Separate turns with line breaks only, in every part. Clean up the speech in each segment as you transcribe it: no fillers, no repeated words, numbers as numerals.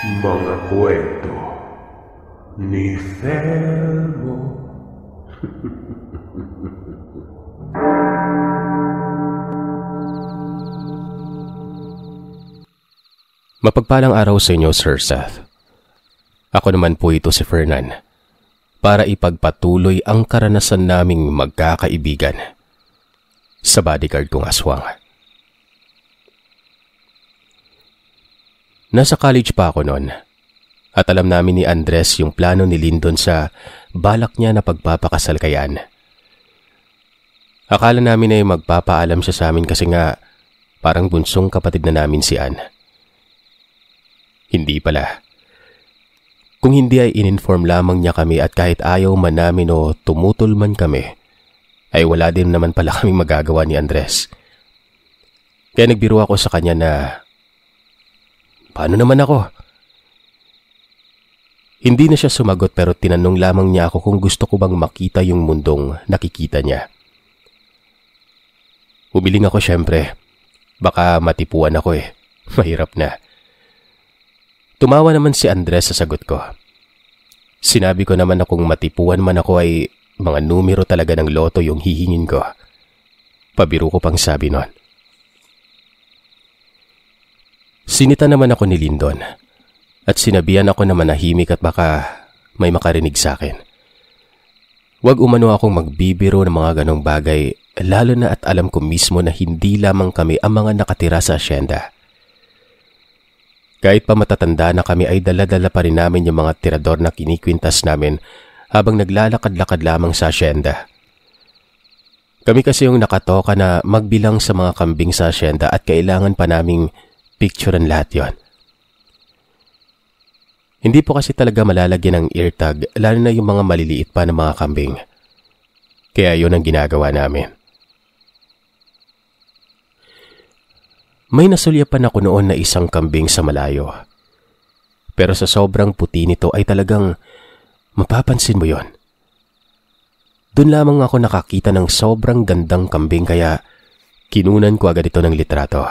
Mga kwento ni Thelmo.
Mapagpalang araw sa inyo, Sir Seth. Ako naman po ito si Fernan para ipagpatuloy ang karanasan naming magkakaibigan sa bodyguard kong aswang. Nasa college pa ako noon at alam namin ni Andres yung plano ni Lyndon sa balak niya na pagpapakasal kay Ann. Akala namin ay magpapaalam siya sa amin kasi nga parang bunsong kapatid na namin si Ann. Hindi pala. Kung hindi ay in-inform lamang niya kami at kahit ayaw man namin o tumutol man kami, ay wala din naman pala kaming magagawa ni Andres. Kaya nagbiro ako sa kanya na, paano naman ako? Hindi na siya sumagot pero tinanong lamang niya ako kung gusto ko bang makita yung mundong nakikita niya. Umiling ako syempre. Baka matipuan ako eh. Mahirap na. Tumawa naman si Andres sa sagot ko. Sinabi ko naman na kung matipuan man ako ay mga numero talaga ng loto yung hihingin ko. Pabiro ko pang sabi nun. Sinita naman ako ni Lyndon at sinabihan ako na manahimik at baka may makarinig sa akin. Huwag umano akong magbibiro ng mga ganong bagay lalo na at alam ko mismo na hindi lamang kami ang mga nakatira sa asyenda. Kahit pa matatanda na kami ay dala-dala pa rin namin yung mga tirador na kinikwintas namin habang naglalakad-lakad lamang sa asyenda. Kami kasi yung nakatoka na magbilang sa mga kambing sa asyenda at kailangan pa naming picturean lahat yon. Hindi po kasi talaga malalagyan ng eartag lalo na yung mga maliliit pa na mga kambing. Kaya yun ang ginagawa namin. May nasulyapan ako noon na isang kambing sa malayo. Pero sa sobrang puti nito ay talagang mapapansin mo yon. Doon lamang ako nakakita ng sobrang gandang kambing kaya kinunan ko agad ito ng litrato.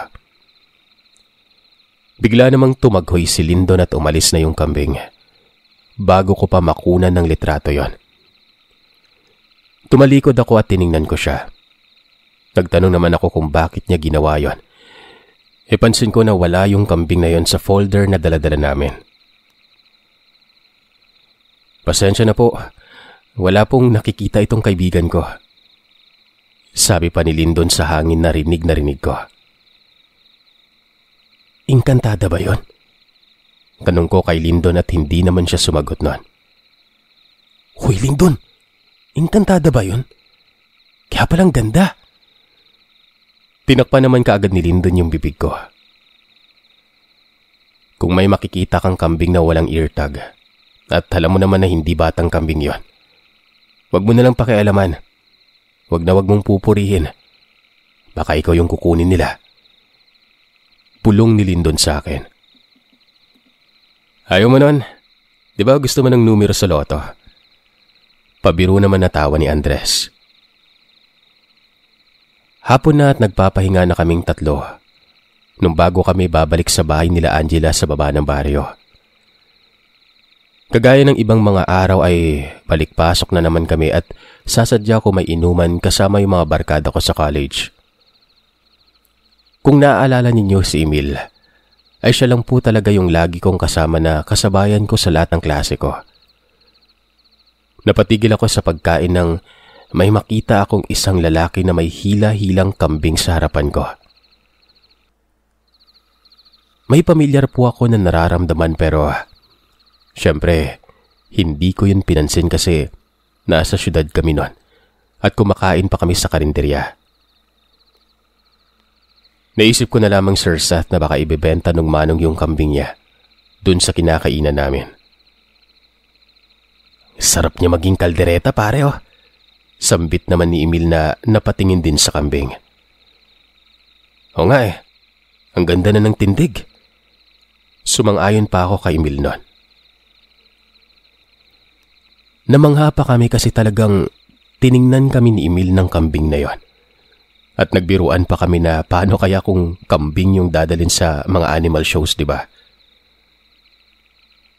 Bigla namang tumaghoy si Lyndon at umalis na yung kambing. Bago ko pa makunan ng litrato yon. Tumalikod ako at tiningnan ko siya. Nagtanong naman ako kung bakit niya ginawa yon. Pansin ko na wala yung kambing na yon sa folder na daladala namin. Pasensya na po. Wala pong nakikita itong kaibigan ko. Sabi pa ni Lyndon sa hangin na rinig ko. Engkantada ba yon? Tanong ko kay Lyndon at hindi naman siya sumagot nun. Hoy Lyndon, engkantada ba yon? Kaya palang ganda. Tinakpan naman kaagad ni Lyndon yung bibig ko. Kung may makikita kang kambing na walang eartag, at alam mo naman na hindi batang kambing yon, wag mo nalang pakialaman. Wag mong pupurihin. Baka ikaw yung kukunin nila. Pulong ni Lyndon sa akin. Ayaw mo nun? Di ba gusto mo ng numero sa loto? Pabiro naman natawa ni Andres. Hapon na at nagpapahinga na kaming tatlo nung bago kami babalik sa bahay nila Angela sa baba ng baryo. Kagaya ng ibang mga araw ay balik-pasok na naman kami at sasadya ko may inuman kasama yung mga barkada ko sa college. Kung naaalala ninyo si Emil, ay siya lang po talaga yung lagi kong kasama na kasabayan ko sa lahat ng klase ko. Napatigil ako sa pagkain ng may makita akong isang lalaki na may hila-hilang kambing sa harapan ko. May pamilyar po ako na nararamdaman pero syempre hindi ko yun pinansin kasi nasa syudad kami nun at kumakain pa kami sa karinderya. Naisip ko na lamang Sir Seth na baka ibebenta nung manong yung kambing niya dun sa kinakainan namin. Sarap niya maging kaldereta pare oh. Sambit naman ni Emil na napatingin din sa kambing. O nga eh, ang ganda na ng tindig. Sumang-ayon pa ako kay Emil nun. Namangha pa kami kasi talagang tiningnan kami ni Emil ng kambing na yon. At nagbiruan pa kami na paano kaya kung kambing yung dadalhin sa mga animal shows, di ba?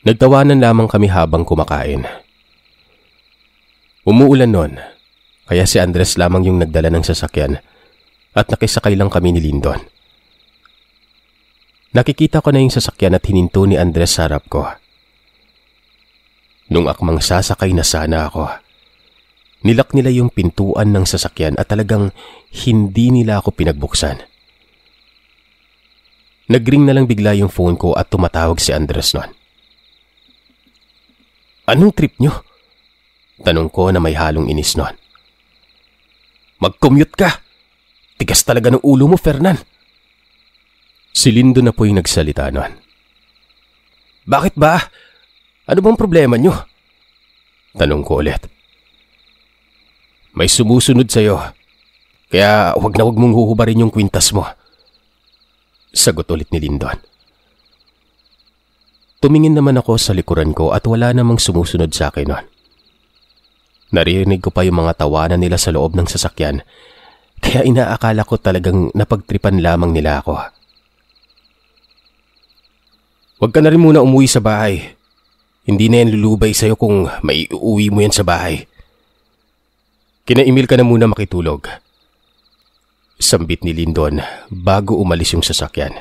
Nagtawanan lamang kami habang kumakain. Umuulan noon, kaya si Andres lamang yung nagdala ng sasakyan at nakisakay lang kami ni Lindon. Nakikita ko na yung sasakyan at hininto ni Andres sa harap ko. Nung akmang sasakay na sana ako, nilak nila yung pintuan ng sasakyan at talagang hindi nila ako pinagbuksan. Nagring na lang bigla yung phone ko at tumatawag si Andres noon. Anong trip nyo? Tanong ko na may halong inis noon. Mag-commute ka! Tigas talaga ng ulo mo, Fernan! Si Lindo na po yung nagsalita noon. Bakit ba? Ano bang problema nyo? Tanong ko ulit. May sumusunod sa'yo, kaya wag na wag mong huhubarin yung kwintas mo. Sagot ulit ni Lindon. Tumingin naman ako sa likuran ko at wala namang sumusunod sa akin noon. Naririnig ko pa yung mga tawanan nila sa loob ng sasakyan, kaya inaakala ko talagang napagtripan lamang nila ako. Huwag ka na rin muna umuwi sa bahay. Hindi na yan lulubay sa'yo kung may uuwi mo yan sa bahay. Kina-Emil ka na muna makitulog. Sambit ni Lindon bago umalis yung sasakyan.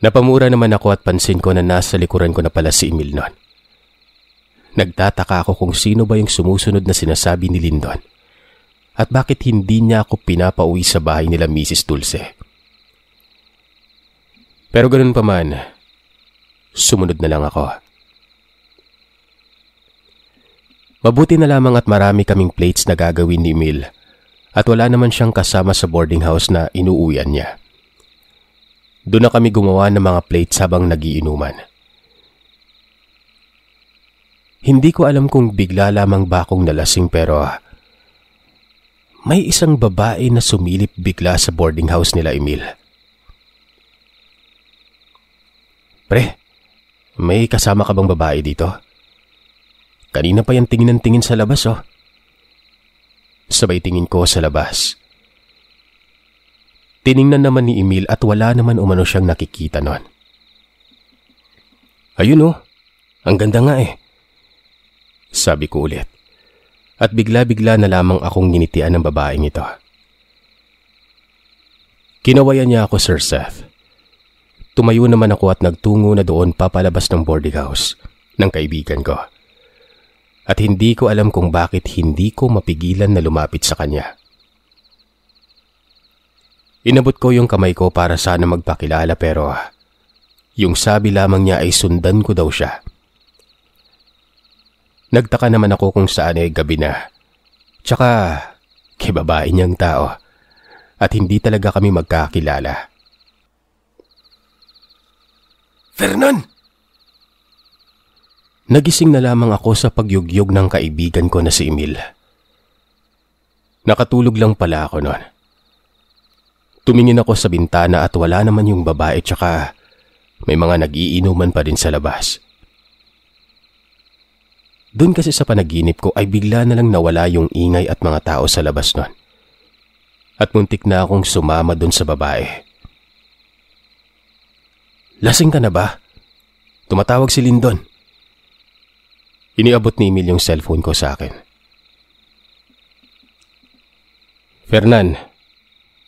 Napamura naman ako at pansin ko na nasa likuran ko na pala si Emil noon. Nagtataka ako kung sino ba yung sumusunod na sinasabi ni Lindon at bakit hindi niya ako pinapauwi sa bahay nila Mrs. Dulce. Pero ganun pa man, sumunod na lang ako. Mabuti na lamang at marami kaming plates na gagawin ni Emil at wala naman siyang kasama sa boarding house na inuuwian niya. Doon na kami gumawa ng mga plates habang nagiinuman. Hindi ko alam kung bigla lamang ba akong nalasing pero may isang babae na sumilip bigla sa boarding house nila Emil. Pre, may kasama ka bang babae dito? Kanina pa yan tingin ng tingin sa labas oh. Sabay tingin ko sa labas. Tiningnan naman ni Emil at wala naman umano siyang nakikita noon. Ayun oh, ang ganda nga eh. Sabi ko ulit. At bigla-bigla na lamang akong ginitian ng babaeng ito. Kinawayan niya ako, Sir Seth. Tumayo naman ako at nagtungo na doon papalabas ng boarding house ng kaibigan ko. At hindi ko alam kung bakit hindi ko mapigilan na lumapit sa kanya. Inabot ko yung kamay ko para sana magpakilala pero yung sabi lamang niya ay sundan ko daw siya. Nagtaka naman ako kung saan ay gabi na. Tsaka kay babae niyang tao at hindi talaga kami magkakilala. Fernan! Nagising na lamang ako sa pagyugyog ng kaibigan ko na si Emil. Nakatulog lang pala ako noon. Tumingin ako sa bintana at wala naman yung babae tsaka may mga nag-iinuman pa rin sa labas. Doon kasi sa panaginip ko ay bigla na lang nawala yung ingay at mga tao sa labas noon. At muntik na akong sumama doon sa babae. Lasing ka na ba? Tumatawag si Lindon. Iniabot ni Emil yung cellphone ko sa akin. Fernan,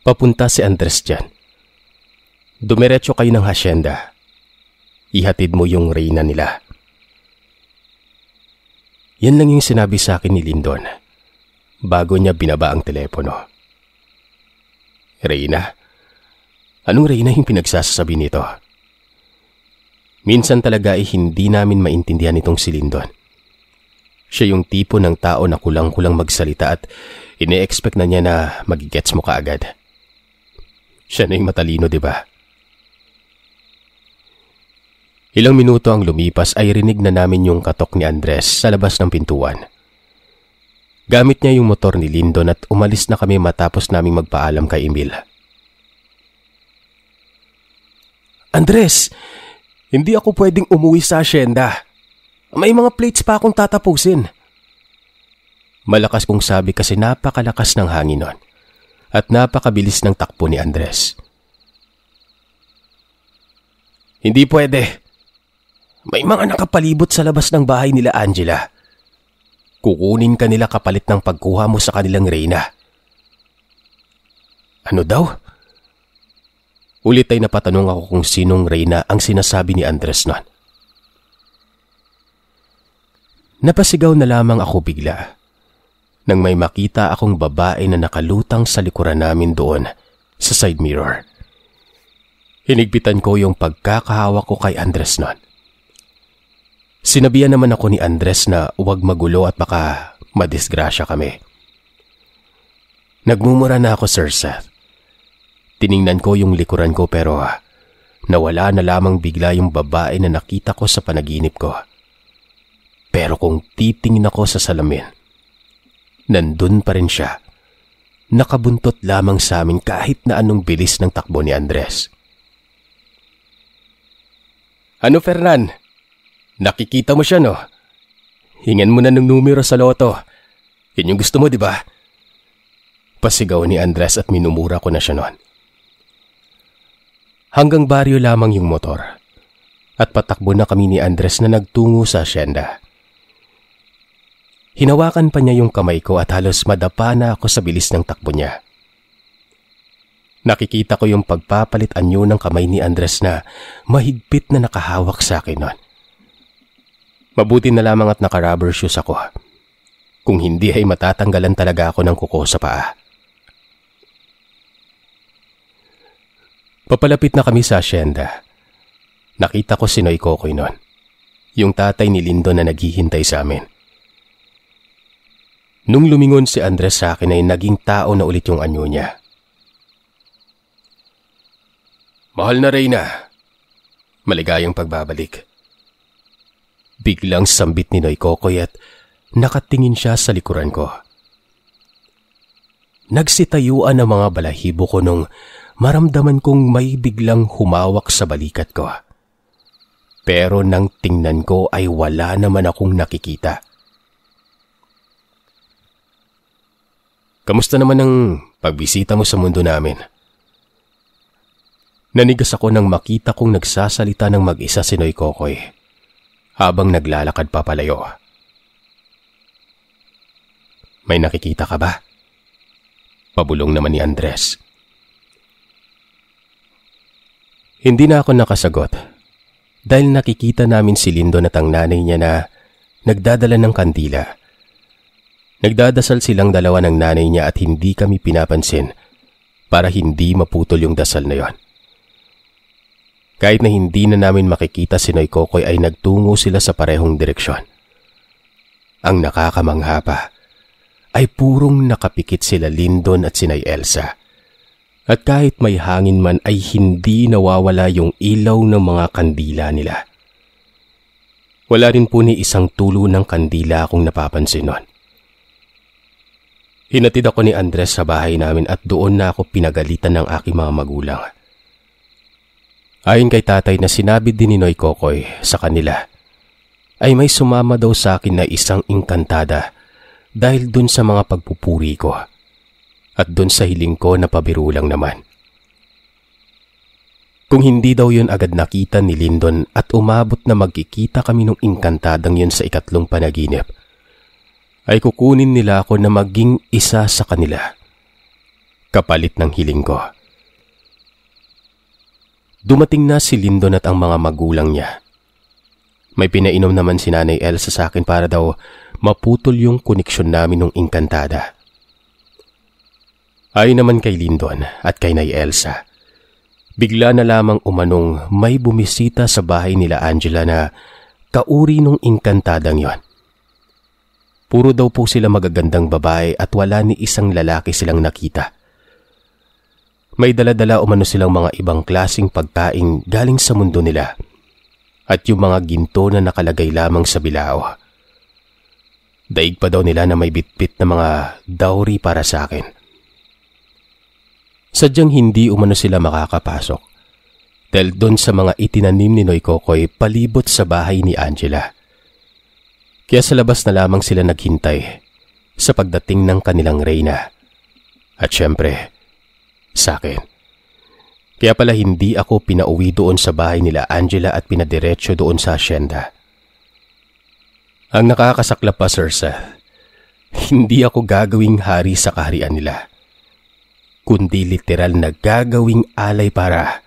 papunta si Andres dyan. Dumiretso kayo ng hasyenda. Ihatid mo yung reyna nila. Yan lang yung sinabi sa akin ni Lindon bago niya binaba ang telepono. Reyna? Anong reyna yung pinagsasabi nito? Minsan talaga ay hindi namin maintindihan itong si Lindon. Siya yung tipo ng tao na kulang-kulang magsalita at ine-expect na niya na magigets mo kaagad. Siya na yung matalino, di ba? Ilang minuto ang lumipas ay rinig na namin yung katok ni Andres sa labas ng pintuan. Gamit niya yung motor ni Lindon at umalis na kami matapos naming magpaalam kay Emil. Andres, hindi ako pwedeng umuwi sa asyenda. May mga plates pa akong tatapusin. Malakas kong sabi kasi napakalakas ng hangin nun at napakabilis ng takbo ni Andres. Hindi pwede. May mga nakapalibot sa labas ng bahay nila, Angela. Kukunin ka nila kapalit ng pagkuha mo sa kanilang reyna. Ano daw? Ulit ay napatanong ako kung sinong reyna ang sinasabi ni Andres noon. Napasigaw na lamang ako bigla nang may makita akong babae na nakalutang sa likuran namin doon sa side mirror. Hinigpitan ko yung pagkakahawak ko kay Andres noon. Sinabihan naman ako ni Andres na huwag magulo at baka madisgrasya kami. Nagmumura na ako, Sir Seth. Tiningnan ko yung likuran ko pero nawala na lamang bigla yung babae na nakita ko sa panaginip ko. Pero kung titingin ako sa salamin, nandun pa rin siya. Nakabuntot lamang sa amin kahit na anong bilis ng takbo ni Andres. Ano, Fernan? Nakikita mo siya, no? Hingan mo na ng numero sa loto. Yun yung gusto mo, di ba? Pasigaw ni Andres at minumura ko na siya noon. Hanggang baryo lamang yung motor at patakbo na kami ni Andres na nagtungo sa asyenda. Hinawakan pa niya yung kamay ko at halos madapa na ako sa bilis ng takbo niya. Nakikita ko yung pagpapalit anyo ng kamay ni Andres na mahigpit na nakahawak sa akin noon. Mabuti na lamang at naka-rubber shoes ako. Kung hindi ay matatanggalan talaga ako ng kuko sa paa. Papalapit na kami sa asyenda. Nakita ko si Noy Kokoy noon. Yung tatay ni Lindo na naghihintay sa amin. Nung lumingon si Andres sa akin ay naging tao na ulit yung anyo niya. Mahal na Reyna. Maligayang pagbabalik. Biglang sambit ni Noy Kokoy at nakatingin siya sa likuran ko. Nagsitayuan ang mga balahibo ko nung maramdaman kong may biglang humawak sa balikat ko. Pero nang tingnan ko ay wala naman akong nakikita. Kamusta naman ang pagbisita mo sa mundo namin? Nanigas ako nang makita kong nagsasalita ng mag-isa si Noy Kokoy habang naglalakad papalayo. May nakikita ka ba? Pabulong naman ni Andres. Hindi na ako nakasagot dahil nakikita namin si Lindo at ang nanay niya na nagdadala ng kandila. Nagdadasal silang dalawa ng nanay niya at hindi kami pinapansin para hindi maputol yung dasal na yon. Kahit na hindi na namin makikita si Noy Kokoy ay nagtungo sila sa parehong direksyon. Ang nakakamangha pa ay purong nakapikit sila Lindon at sinay Elsa. At kahit may hangin man ay hindi nawawala yung ilaw ng mga kandila nila. Wala rin po ni isang tulo ng kandila akong napapansin nun. Hinatid ako ni Andres sa bahay namin at doon na ako pinagalitan ng aking mga magulang. Ayon kay tatay na sinabi din ni Noy Kokoy sa kanila, ay may sumama daw sa akin na isang engkantada dahil dun sa mga pagpupuri ko at dun sa hiling ko na pabiro lang naman. Kung hindi daw yun agad nakita ni Lindon at umabot na magkikita kami nung engkantadang yun sa ikatlong panaginip, ay kukunin nila ako na maging isa sa kanila, kapalit ng hiling ko. Dumating na si Lindon at ang mga magulang niya. May pinainom naman si Nanay Elsa sa akin para daw maputol yung koneksyon namin nung engkantada. Ayon naman kay Lindon at kay Nay Elsa, bigla na lamang umanong may bumisita sa bahay nila Angela na kauri nung engkantadang yon. Puro daw po sila magagandang babae at wala ni isang lalaki silang nakita. May dala-dala umano silang mga ibang klasing pagkain galing sa mundo nila at yung mga ginto na nakalagay lamang sa bilao. Daig pa daw nila na may bitbit na mga dowry para sa akin. Sadyang hindi umano sila makakapasok dahil doon sa mga itinanim ni Noy Kokoy palibot sa bahay ni Angela. Kaya sa labas na lamang sila naghintay sa pagdating ng kanilang reyna. At syempre, sa akin. Kaya pala hindi ako pinauwi doon sa bahay nila Angela at pinadiretso doon sa asyenda. Ang nakakasaklap pa, Sir Seth, hindi ako gagawing hari sa kaharian nila, kundi literal na gagawing alay para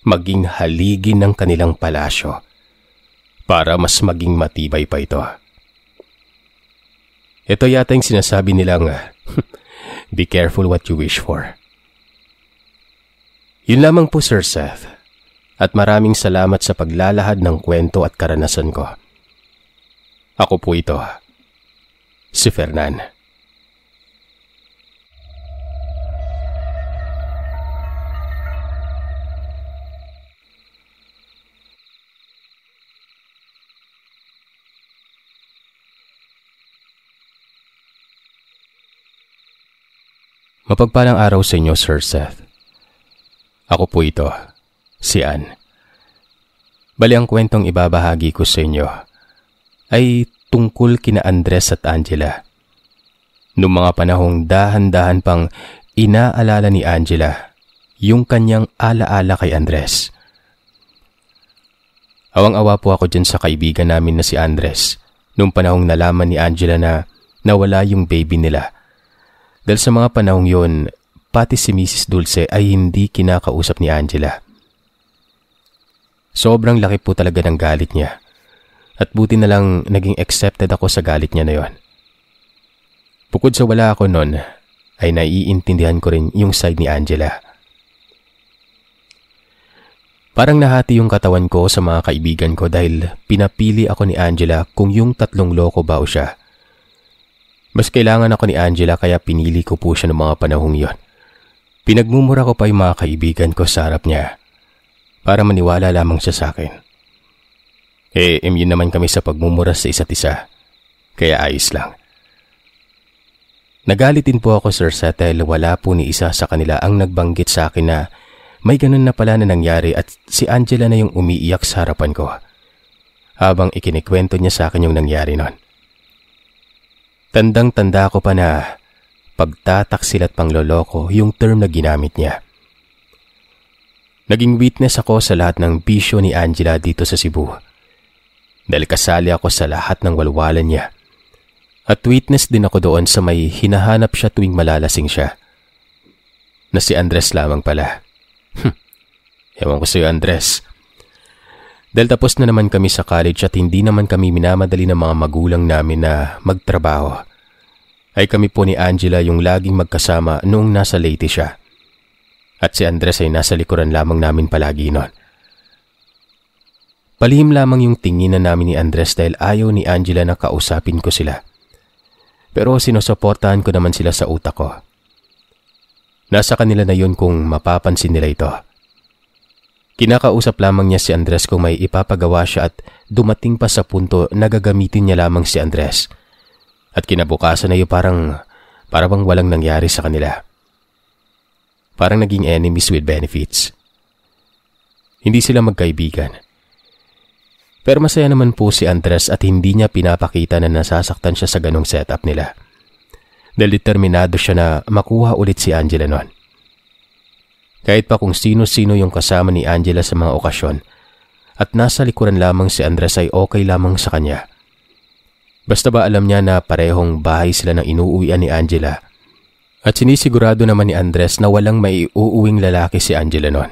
maging haligi ng kanilang palasyo para mas maging matibay pa ito. Ito yata yung sinasabi nilang be careful what you wish for. Yun lamang po, Sir Seth, at maraming salamat sa paglalahad ng kwento at karanasan ko. Ako po ito, si Fernan. Mapagpalang araw sa inyo, Sir Seth. Ako po ito, si Ann. Bali, ang kwentong ibabahagi ko sa inyo ay tungkol kina Andres at Angela. Noong mga panahong dahan-dahan pang inaalala ni Angela yung kanyang alaala kay Andres. Awang-awa po ako dyan sa kaibigan namin na si Andres noong panahong nalaman ni Angela na nawala yung baby nila. Dahil sa mga panahong yon, pati si Mrs. Dulce ay hindi kinakausap ni Angela. Sobrang laki po talaga ng galit niya. At buti na lang naging accepted ako sa galit niya na yon. Bukod sa wala ako nun, ay naiintindihan ko rin yung side ni Angela. Parang nahati yung katawan ko sa mga kaibigan ko dahil pinapili ako ni Angela kung yung tatlong loko ba o siya. Mas kailangan ako ni Angela kaya pinili ko po siya ng mga panahong yon. Pinagmumura ko pa yung mga kaibigan ko sa harap niya para maniwala lamang siya sa akin. Immune naman kami sa pagmumura sa isa't isa, kaya ayos lang. Nagalit din po ako, Sir Seth, dahil wala po ni isa sa kanila ang nagbanggit sa akin na may ganun na pala na nangyari at si Angela na yung umiiyak sa harapan ko habang ikinikwento niya sa akin yung nangyari nun. Tandang-tanda ko pa na pagtataksil at pangloloko yung term na ginamit niya. Naging witness ako sa lahat ng bisyo ni Angela dito sa Cebu. Dahil kasali ako sa lahat ng walwalan niya. At witness din ako doon sa may hinahanap siya tuwing malalasing siya. Na si Andres lamang pala. Ewan ko sa'yo, Andres. Dahil tapos na naman kami sa college at hindi naman kami minamadali ng mga magulang namin na magtrabaho, ay kami po ni Angela yung laging magkasama noong nasa Leyte siya. At si Andres ay nasa likuran lamang namin palagi noon. Palihim lamang yung tinginan namin ni Andres dahil ayaw ni Angela na kausapin ko sila. Pero sinusuportahan ko naman sila sa utak ko. Nasa kanila na yun kung mapapansin nila ito. Kinakausap lamang niya si Andres kung may ipapagawa siya at dumating pa sa punto na gagamitin niya lamang si Andres. At kinabukasan na yun parang walang nangyari sa kanila. Parang naging enemies with benefits. Hindi sila magkaibigan. Pero masaya naman po si Andres at hindi niya pinapakita na nasasaktan siya sa ganong setup nila. Dahil determinado siya na makuha ulit si Angela noon. Kahit pa kung sino-sino yung kasama ni Angela sa mga okasyon at nasa likuran lamang si Andres ay okay lamang sa kanya. Basta ba alam niya na parehong bahay sila ng inuuwian ni Angela at sinisigurado naman ni Andres na walang maiuuwing lalaki si Angela noon.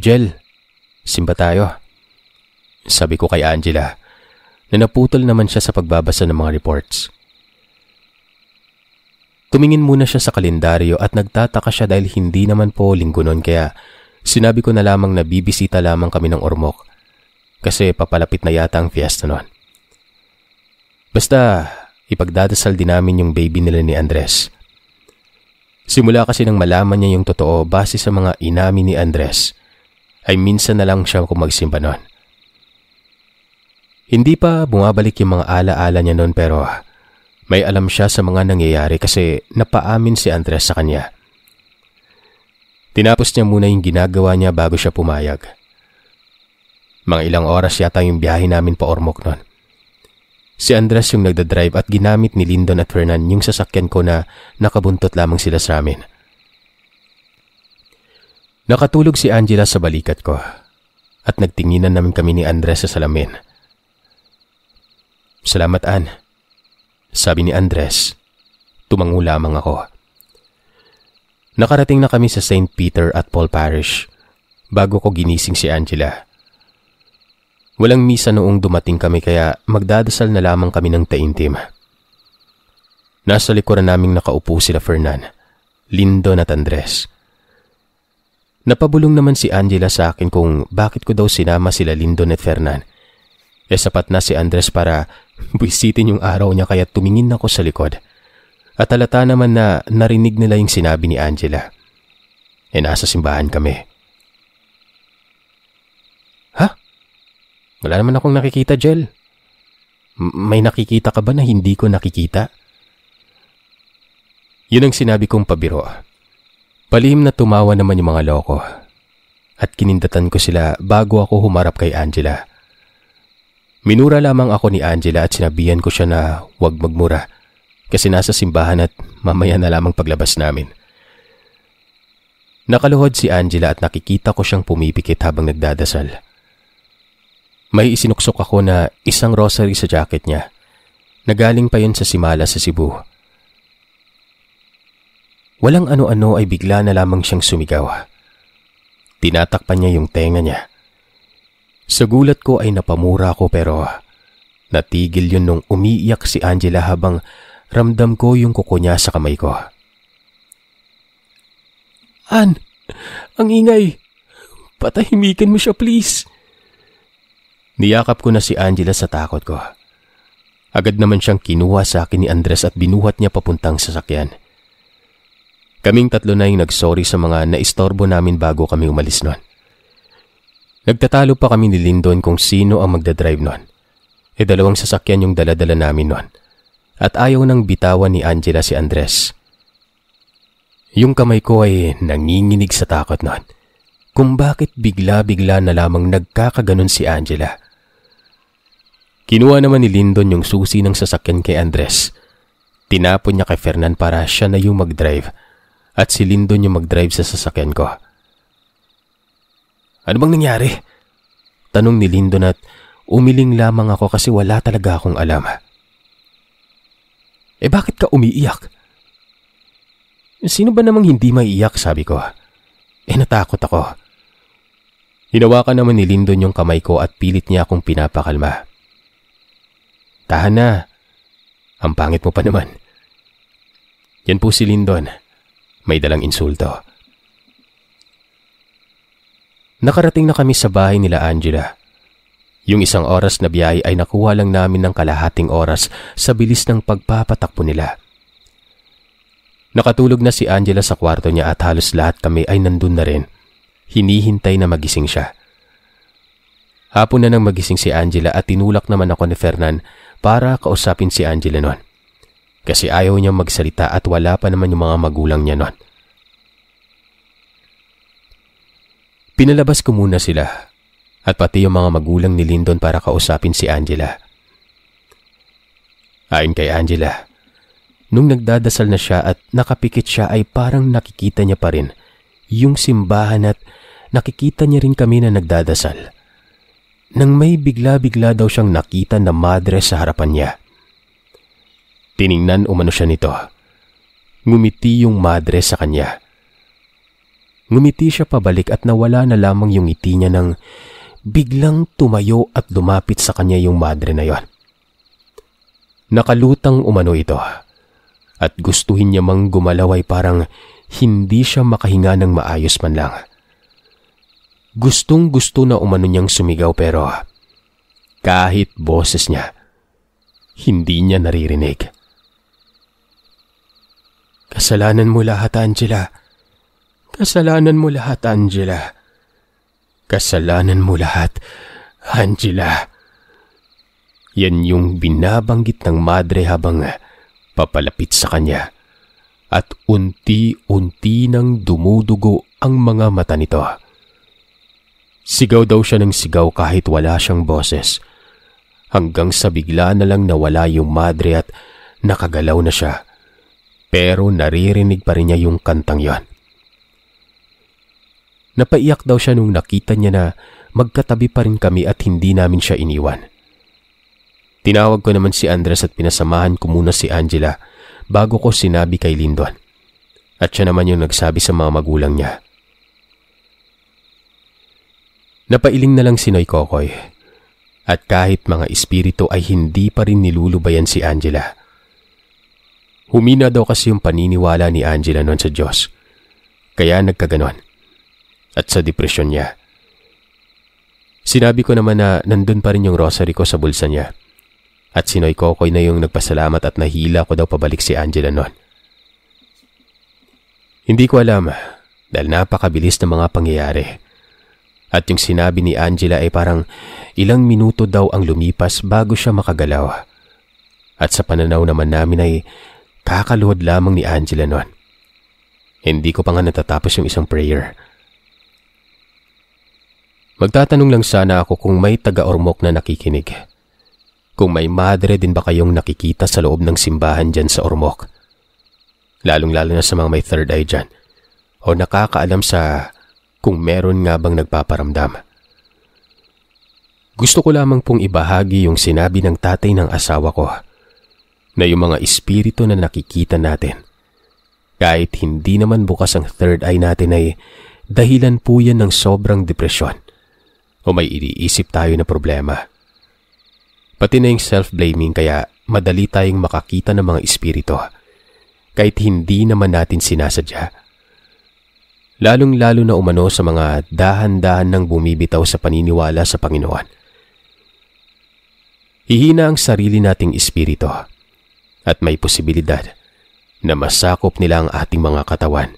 Jel, simba tayo. Sabi ko kay Angela na naputol naman siya sa pagbabasa ng mga reports. Tumingin muna siya sa kalendaryo at nagtataka siya dahil hindi naman po linggo noon kaya sinabi ko na lamang na bibisita lamang kami ng Ormoc kasi papalapit na yata ang fiesta noon. Basta ipagdadasal din namin yung baby nila ni Andres. Simula kasi nang malaman niya yung totoo base sa mga inamin ni Andres ay minsan na lang siya kung magsimba noon. Hindi pa bumabalik yung mga alaala niya noon pero may alam siya sa mga nangyayari kasi napaamin si Andres sa kanya. Tinapos niya muna yung ginagawa niya bago siya pumayag. Mga ilang oras yata yung biyahe namin pa Ormoc noon. Si Andres yung nagdadrive at ginamit ni Lyndon at Fernan yung sasakyan ko na nakabuntot lamang sila sa amin. Nakatulog si Angela sa balikat ko at nagtinginan namin kami ni Andres sa salamin. "Salamat, Ann," sabi ni Andres. Tumango lamang ako. Nakarating na kami sa St. Peter at Paul Parish bago ko ginising si Angela. Walang misa noong dumating kami kaya magdadasal na lamang kami ng taimtim. Nasa likuran naming nakaupo sila Fernan, Lyndon at Andres. Napabulong naman si Angela sa akin kung bakit ko daw sinama sila Lyndon at Fernan. Sapat na si Andres para buwisitin yung araw niya kaya tumingin ako sa likod. At halata naman na narinig nila yung sinabi ni Angela. Nasa simbahan kami. "Ha? Wala naman akong nakikita, Jel. May nakikita ka ba na hindi ko nakikita?" Yun ang sinabi kong pabiro. Palihim na tumawa naman yung mga loko. At kinindatan ko sila bago ako humarap kay Angela. Minura lamang ako ni Angela at sinabihan ko siya na huwag magmura kasi nasa simbahan at mamaya na lamang paglabas namin. Nakaluhod si Angela at nakikita ko siyang pumipikit habang nagdadasal. May isinuksok ako na isang rosary sa jacket niya. Nagaling pa yun sa Simala sa Cebu. Walang ano-ano ay bigla na lamang siyang sumigaw. Tinatakpan niya yung tenga niya. Sa gulat ko ay napamura ako pero natigil yun nung umiiyak si Angela habang ramdam ko yung kuko niya sa kamay ko. "Ann, ang ingay. Patahimikin mo siya please." Niyakap ko na si Angela sa takot ko. Agad naman siyang kinuha sa akin ni Andres at binuhat niya papuntang sasakyan. Kaming tatlo na yung nagsorry sa mga naistorbo namin bago kami umalis nun. Nagtatalo pa kami ni Lyndon kung sino ang magdadrive nun. Dalawang sasakyan yung daladala namin nun. At ayaw nang bitawan ni Angela si Andres. Yung kamay ko ay nanginginig sa takot nun. Kung bakit bigla-bigla na lamang nagkakaganon si Angela. Kinuha naman ni Lyndon yung susi ng sasakyan kay Andres. Tinapon niya kay Fernan para siya na yung mag-drive. At si Lyndon yung mag-drive sa sasakyan ko. "Ano bang nangyari?" tanong ni Lyndon at umiling lamang ako kasi wala talaga akong alam. Bakit ka umiiyak?" "Sino ba namang hindi maiiyak?" sabi ko. Natakot ako. Hinawakan naman ni Lyndon yung kamay ko at pilit niya akong pinapakalma. "Tahan na. Ang pangit mo pa naman." Yan po si Lyndon. May dalang insulto. Nakarating na kami sa bahay nila Angela. Yung isang oras na biyahe ay nakuha lang namin ng kalahating oras sa bilis ng pagpapatakbo nila. Nakatulog na si Angela sa kwarto niya at halos lahat kami ay nandun na rin. Hinihintay na magising siya. Hapon na nang magising si Angela at tinulak naman ako ni Fernan para kausapin si Angela nun. Kasi ayaw niyang magsalita at wala pa naman yung mga magulang niya nun. Pinalabas ko muna sila at pati yung mga magulang ni Lyndon para kausapin si Angela. Ayon kay Angela, nung nagdadasal na siya at nakapikit siya ay parang nakikita niya pa rin yung simbahan at nakikita niya rin kami na nagdadasal. Nang may bigla-bigla daw siyang nakita na madre sa harapan niya. Tiningnan umano siya nito. Ngumiti yung madre sa kanya. Ngumiti siya pabalik at nawala na lamang yung ngiti niya nang biglang tumayo at lumapit sa kanya yung madre na yon. Nakalutang umano ito at gustuhin niya mang gumalaw ay parang hindi siya makahinga ng maayos man lang. Gustong-gusto na umano niyang sumigaw pero kahit boses niya, hindi niya naririnig. "Kasalanan mo lahat, Angela. Kasalanan mo lahat, Angela. Kasalanan mo lahat, Angela." Yan yung binabanggit ng madre habang papalapit sa kanya. At unti-unti nang dumudugo ang mga mata nito. Sigaw daw siya ng sigaw kahit wala siyang boses. Hanggang sa bigla na lang nawala yung madre at nakagalaw na siya. Pero naririnig pa rin niya yung kantang yon. Napaiyak daw siya nung nakita niya na magkatabi pa rin kami at hindi namin siya iniwan. Tinawag ko naman si Andres at pinasamahan ko muna si Angela bago ko sinabi kay Lyndon. At siya naman yung nagsabi sa mga magulang niya. Napailing na lang si Noy Kokoy. At kahit mga espiritu ay hindi pa rin nilulubayan si Angela. Humina daw kasi yung paniniwala ni Angela noon sa Diyos. Kaya nagkaganon. At sa depresyon niya. Sinabi ko naman na nandun pa rin yung rosary ko sa bulsa niya. At si Noy Kokoy na yung nagpasalamat at nahila ko daw pabalik si Angela noon. Hindi ko alam dahil napakabilis ng mga pangyayari. At yung sinabi ni Angela ay parang ilang minuto daw ang lumipas bago siya makagalaw. At sa pananaw naman namin ay kakaluhod lamang ni Angela noon. Hindi ko pa nga natatapos yung isang prayer. Magtatanong lang sana ako kung may taga-Ormoc na nakikinig. Kung may madre din ba kayong nakikita sa loob ng simbahan dyan sa Ormoc? Lalong-lalo na sa mga may third eye dyan. O nakakaalam sa kung meron nga bang nagpaparamdam. Gusto ko lamang pong ibahagi yung sinabi ng tatay ng asawa ko na yung mga espiritu na nakikita natin, kahit hindi naman bukas ang third eye natin ay dahilan po yan ng sobrang depresyon o may iniisip tayo na problema. Pati na yung self-blaming kaya madali tayong makakita ng mga espiritu kahit hindi naman natin sinasadya. Lalong-lalo na umano sa mga dahan-dahan nang bumibitaw sa paniniwala sa Panginoon. Hihina ang sarili nating espiritu at may posibilidad na masakop nila ang ating mga katawan.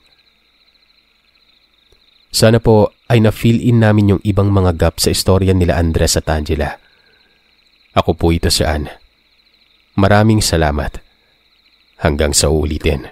Sana po ay na-fill in namin yung ibang mga gap sa istorya nila Andres at Angela. Ako po ito si Ann. Maraming salamat. Hanggang sa uulitin.